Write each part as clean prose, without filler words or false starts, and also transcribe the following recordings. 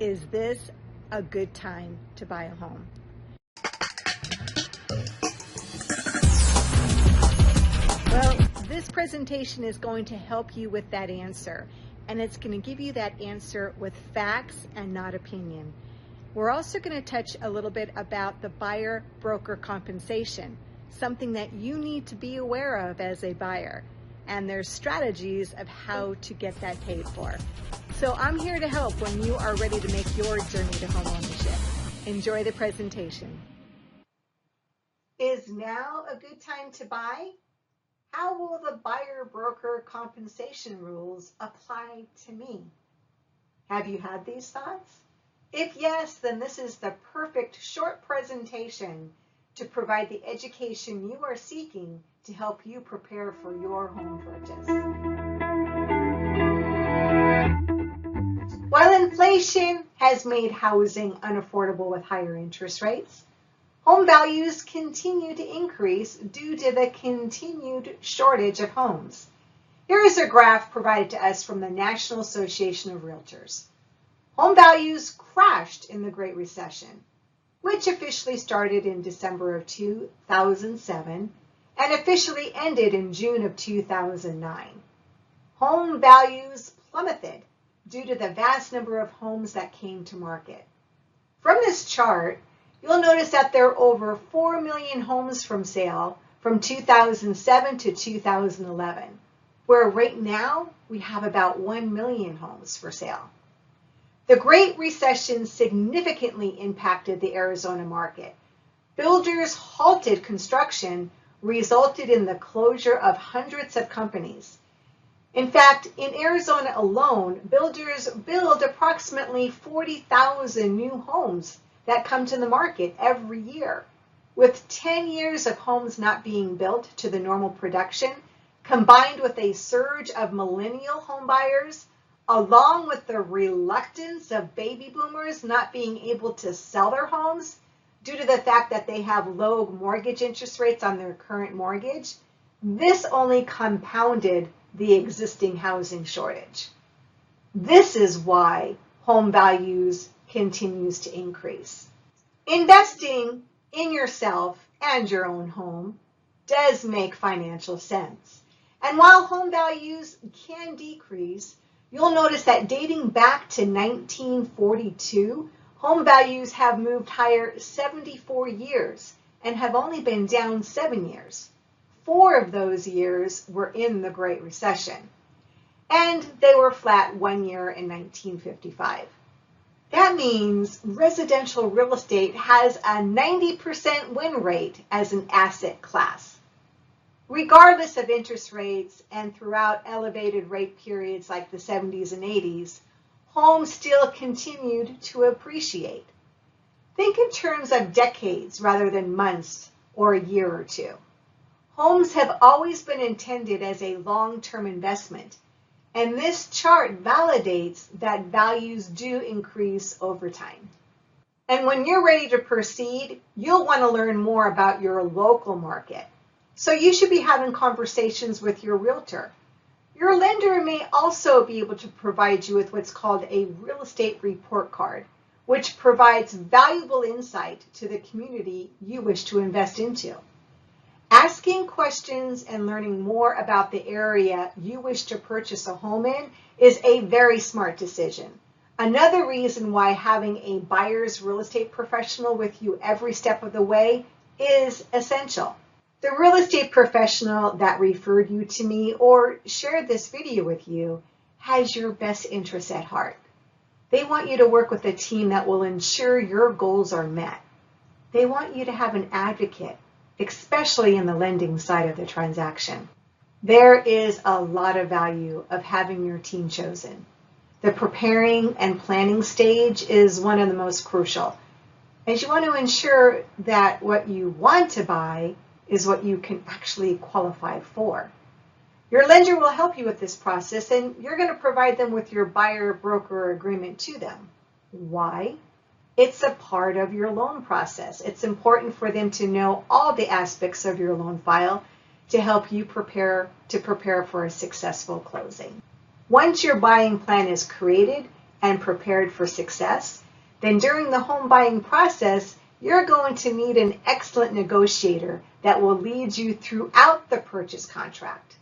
Is this a good time to buy a home? Well, this presentation is going to help you with that answer, and it's going to give you that answer with facts and not opinion. We're also going to touch a little bit about the buyer broker compensation, something that you need to be aware of as a buyer, and there's strategies of how to get that paid for. So I'm here to help when you are ready to make your journey to homeownership. Enjoy the presentation. Is now a good time to buy? How will the buyer broker compensation rules apply to me? Have you had these thoughts? If yes, then this is the perfect short presentation to provide the education you are seeking to help you prepare for your home purchase. While inflation has made housing unaffordable with higher interest rates, home values continue to increase due to the continued shortage of homes. Here is a graph provided to us from the National Association of Realtors. Home values crashed in the Great Recession, which officially started in December of 2007 and officially ended in June of 2009. Home values plummeted due to the vast number of homes that came to market. From this chart, you'll notice that there are over 4 million homes for sale from 2007 to 2011, where right now we have about 1 million homes for sale. The Great Recession significantly impacted the Arizona market. Builders halted construction, resulted in the closure of hundreds of companies. In fact, in Arizona alone, builders build approximately 40,000 new homes that come to the market every year. With 10 years of homes not being built to the normal production, combined with a surge of millennial home buyers, along with the reluctance of baby boomers not being able to sell their homes due to the fact that they have low mortgage interest rates on their current mortgage, this only compounded the existing housing shortage. This is why home values continues to increase. Investing in yourself and your own home does make financial sense. And while home values can decrease, you'll notice that dating back to 1942, home values have moved higher 74 years and have only been down 7 years. 4 of those years were in the Great Recession, and they were flat 1 year in 1955. That means residential real estate has a 90% win rate as an asset class. Regardless of interest rates and throughout elevated rate periods like the 70s and 80s, homes still continued to appreciate. Think in terms of decades rather than months or a year or two. Homes have always been intended as a long-term investment, and this chart validates that values do increase over time. And when you're ready to proceed, you'll want to learn more about your local market. So you should be having conversations with your realtor. Your lender may also be able to provide you with what's called a real estate report card, which provides valuable insight to the community you wish to invest into. Asking questions and learning more about the area you wish to purchase a home in is a very smart decision. Another reason why having a buyer's real estate professional with you every step of the way is essential. The real estate professional that referred you to me or shared this video with you has your best interests at heart. They want you to work with a team that will ensure your goals are met. They want you to have an advocate, especially in the lending side of the transaction. There is a lot of value of having your team chosen. The preparing and planning stage is one of the most crucial, as you want to ensure that what you want to buy is what you can actually qualify for. Your lender will help you with this process, and you're going to provide them with your buyer-broker agreement to them. Why? It's a part of your loan process. It's important for them to know all the aspects of your loan file to help you prepare for a successful closing. Once your buying plan is created, and prepared for success, then during the home buying process, you're going to need an excellent negotiator that will lead you throughout the purchase contract,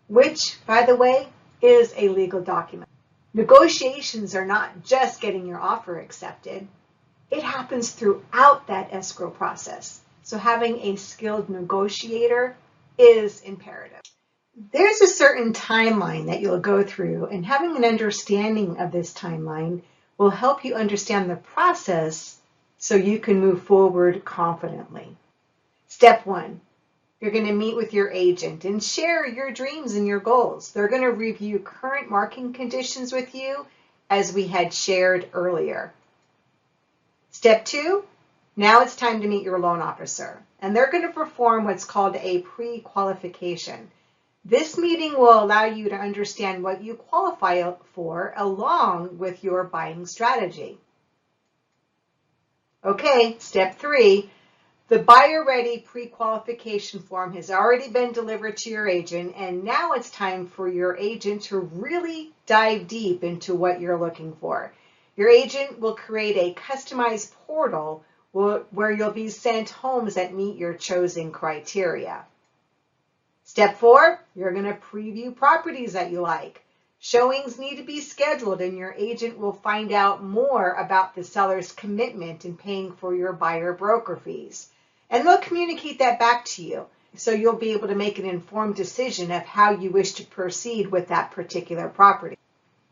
which, by the way, is a legal document. Negotiations are not just getting your offer accepted. It happens throughout that escrow process. So having a skilled negotiator is imperative. There's a certain timeline that you'll go through, and having an understanding of this timeline will help you understand the process so you can move forward confidently. Step 1, you're going to meet with your agent and share your dreams and your goals. They're going to review current market conditions with you, as we had shared earlier. Step 2, now it's time to meet your loan officer, and they're going to perform what's called a pre-qualification. This meeting will allow you to understand what you qualify for along with your buying strategy. Okay, step 3, the buyer-ready pre-qualification form has already been delivered to your agent, and now it's time for your agent to really dive deep into what you're looking for. Your agent will create a customized portal where you'll be sent homes that meet your chosen criteria. Step 4, you're going to preview properties that you like. Showings need to be scheduled, and your agent will find out more about the seller's commitment in paying for your buyer broker fees. And they'll communicate that back to you, so you'll be able to make an informed decision of how you wish to proceed with that particular property.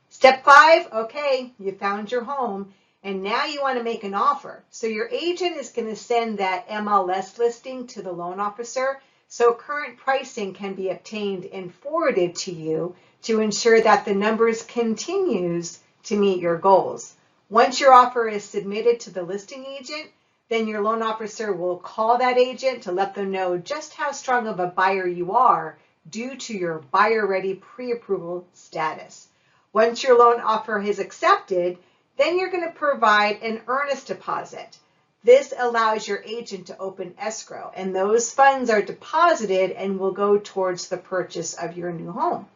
Step 5, okay, you found your home, and now you want to make an offer. So your agent is going to send that MLS listing to the loan officer, so current pricing can be obtained and forwarded to you to ensure that the numbers continues to meet your goals. Once your offer is submitted to the listing agent, then your loan officer will call that agent to let them know just how strong of a buyer you are due to your buyer-ready pre-approval status. Once your loan offer is accepted, then you're going to provide an earnest deposit. This allows your agent to open escrow, and those funds are deposited and will go towards the purchase of your new home.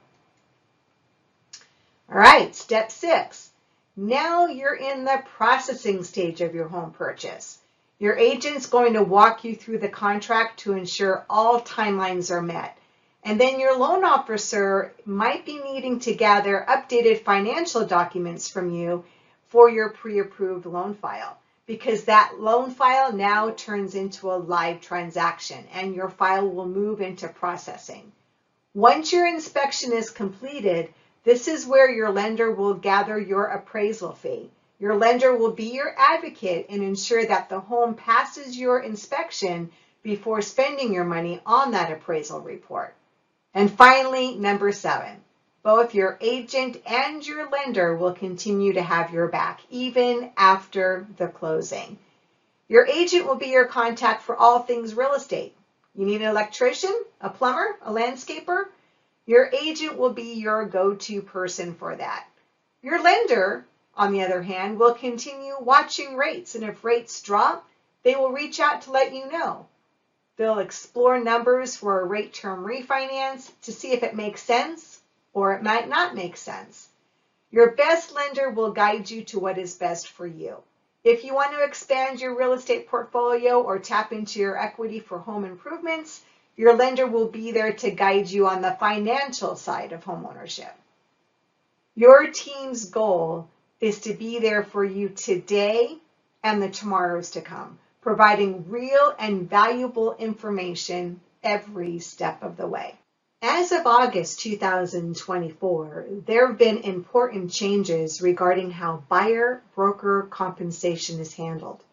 All right, step 6. Now you're in the processing stage of your home purchase. Your agent's going to walk you through the contract to ensure all timelines are met. And then your loan officer might be needing to gather updated financial documents from you for your pre-approved loan file, because that loan file now turns into a live transaction and your file will move into processing. Once your inspection is completed, this is where your lender will gather your appraisal fee. Your lender will be your advocate and ensure that the home passes your inspection before spending your money on that appraisal report. And finally, number 7, both your agent and your lender will continue to have your back even after the closing. Your agent will be your contact for all things real estate. You need an electrician, a plumber, a landscaper? Your agent will be your go-to person for that. Your lender, on the other hand, will continue watching rates, and if rates drop, they will reach out to let you know. They'll explore numbers for a rate term refinance to see if it makes sense or it might not make sense. Your best lender will guide you to what is best for you. If you want to expand your real estate portfolio or tap into your equity for home improvements, your lender will be there to guide you on the financial side of homeownership. Your team's goal is to be there for you today and the tomorrows to come, providing real and valuable information every step of the way. As of August 2024, there have been important changes regarding how buyer broker compensation is handled.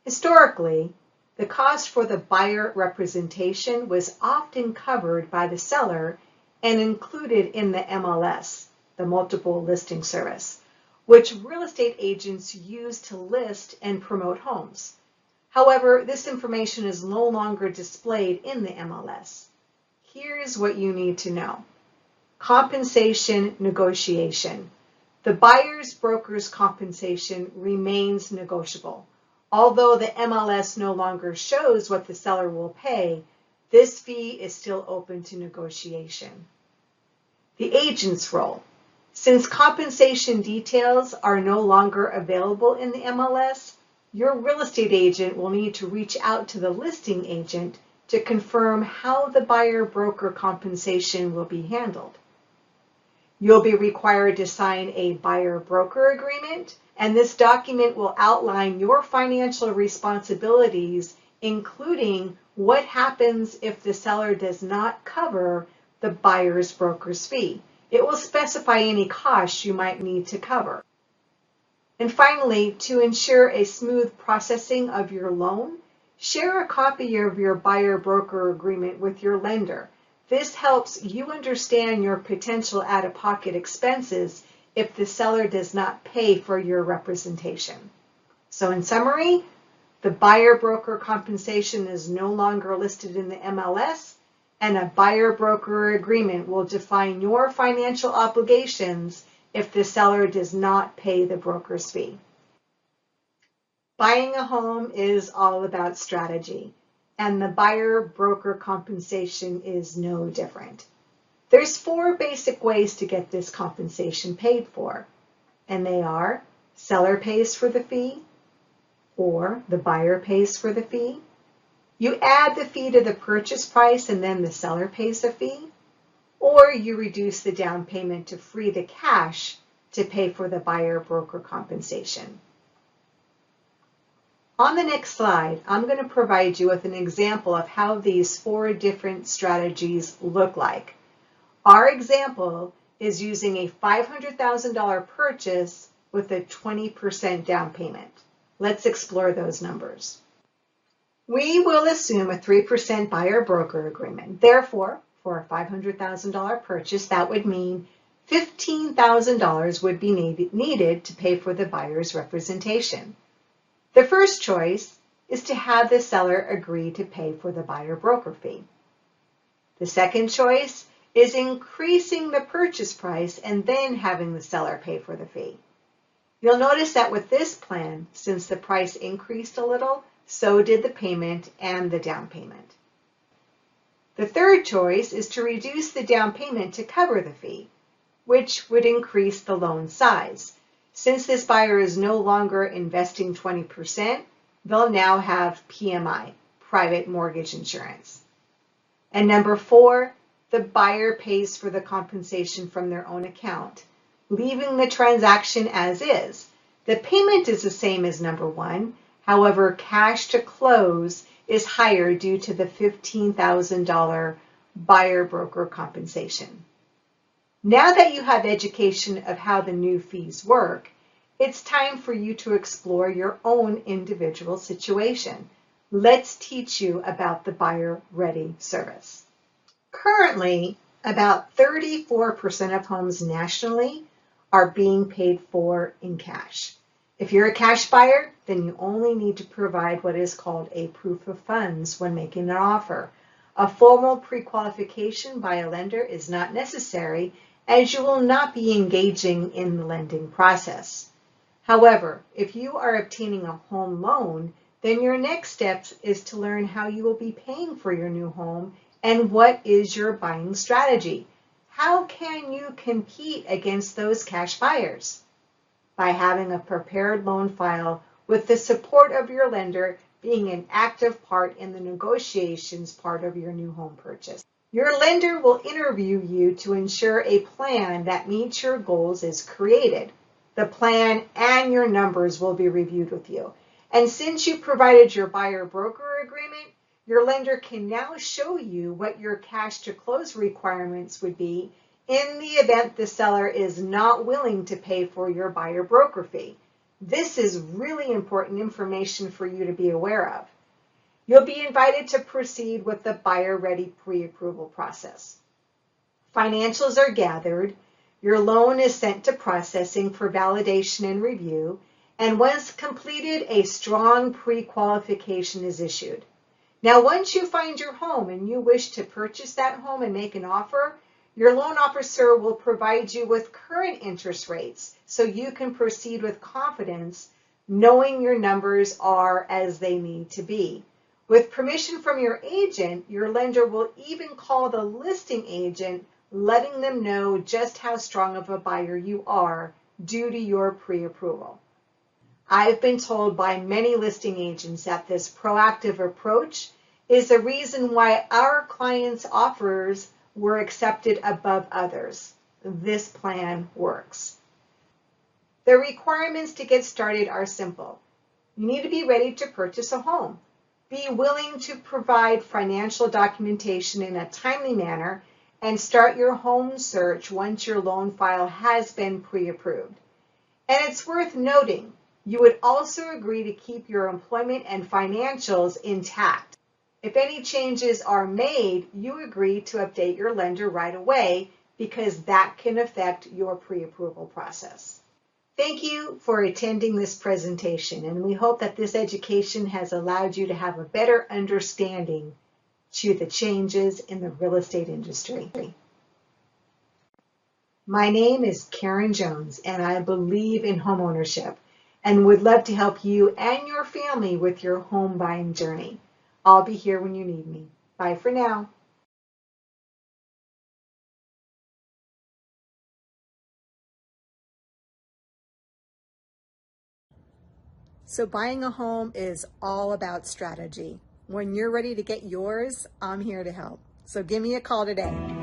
Historically, the cost for the buyer representation was often covered by the seller and included in the MLS, the multiple listing service, which real estate agents use to list and promote homes. However, this information is no longer displayed in the MLS. Here's what you need to know. Compensation negotiation. The buyer's broker's compensation remains negotiable. Although the MLS no longer shows what the seller will pay, this fee is still open to negotiation. The agent's role. Since compensation details are no longer available in the MLS, your real estate agent will need to reach out to the listing agent to confirm how the buyer broker compensation will be handled. You'll be required to sign a buyer broker agreement, and this document will outline your financial responsibilities, including what happens if the seller does not cover the buyer's broker's fee. It will specify any costs you might need to cover. And finally, to ensure a smooth processing of your loan, share a copy of your buyer broker agreement with your lender. This helps you understand your potential out-of-pocket expenses if the seller does not pay for your representation. So in summary, the buyer broker compensation is no longer listed in the MLS, and a buyer broker agreement will define your financial obligations if the seller does not pay the broker's fee. Buying a home is all about strategy, and the buyer broker compensation is no different. There's 4 basic ways to get this compensation paid for, and they are: seller pays for the fee, or the buyer pays for the fee. You add the fee to the purchase price and then the seller pays the fee, or you reduce the down payment to free the cash to pay for the buyer broker compensation. On the next slide, I'm going to provide you with an example of how these 4 different strategies look like. Our example is using a $500,000 purchase with a 20% down payment. Let's explore those numbers. We will assume a 3% buyer broker agreement. Therefore, for a $500,000 purchase, that would mean $15,000 would be needed to pay for the buyer's representation. The first choice is to have the seller agree to pay for the buyer broker fee. The second choice is increasing the purchase price and then having the seller pay for the fee. You'll notice that with this plan, since the price increased a little, so did the payment and the down payment. The third choice is to reduce the down payment to cover the fee, which would increase the loan size. Since this buyer is no longer investing 20%, they'll now have PMI, private mortgage insurance. And number 4, the buyer pays for the compensation from their own account, leaving the transaction as is. The payment is the same as number 1. However, cash to close is higher due to the $15,000 buyer broker compensation. Now that you have education of how the new fees work, it's time for you to explore your own individual situation. Let's teach you about the Buyer Ready service. Currently, about 34% of homes nationally are being paid for in cash. If you're a cash buyer, then you only need to provide what is called a proof of funds when making an offer. A formal pre-qualification by a lender is not necessary, as you will not be engaging in the lending process. However, if you are obtaining a home loan, then your next step is to learn how you will be paying for your new home and what is your buying strategy. How can you compete against those cash buyers? By having a prepared loan file with the support of your lender being an active part in the negotiations part of your new home purchase. Your lender will interview you to ensure a plan that meets your goals is created. The plan and your numbers will be reviewed with you. And since you provided your buyer broker agreement, your lender can now show you what your cash to close requirements would be in the event the seller is not willing to pay for your buyer broker fee. This is really important information for you to be aware of. You'll be invited to proceed with the Buyer Ready pre-approval process. Financials are gathered, your loan is sent to processing for validation and review, and once completed, a strong pre-qualification is issued. Now, once you find your home and you wish to purchase that home and make an offer, your loan officer will provide you with current interest rates so you can proceed with confidence, knowing your numbers are as they need to be. With permission from your agent, your lender will even call the listing agent letting them know just how strong of a buyer you are due to your pre-approval. I've been told by many listing agents that this proactive approach is the reason why our clients' offers were accepted above others. This plan works. The requirements to get started are simple. You need to be ready to purchase a home. Be willing to provide financial documentation in a timely manner and start your home search once your loan file has been pre-approved. And it's worth noting, you would also agree to keep your employment and financials intact. If any changes are made, you agree to update your lender right away because that can affect your pre-approval process. Thank you for attending this presentation, and we hope that this education has allowed you to have a better understanding to the changes in the real estate industry. My name is Karen Jones, and I believe in homeownership and would love to help you and your family with your home buying journey. I'll be here when you need me. Bye for now. So buying a home is all about strategy. When you're ready to get yours, I'm here to help. So give me a call today.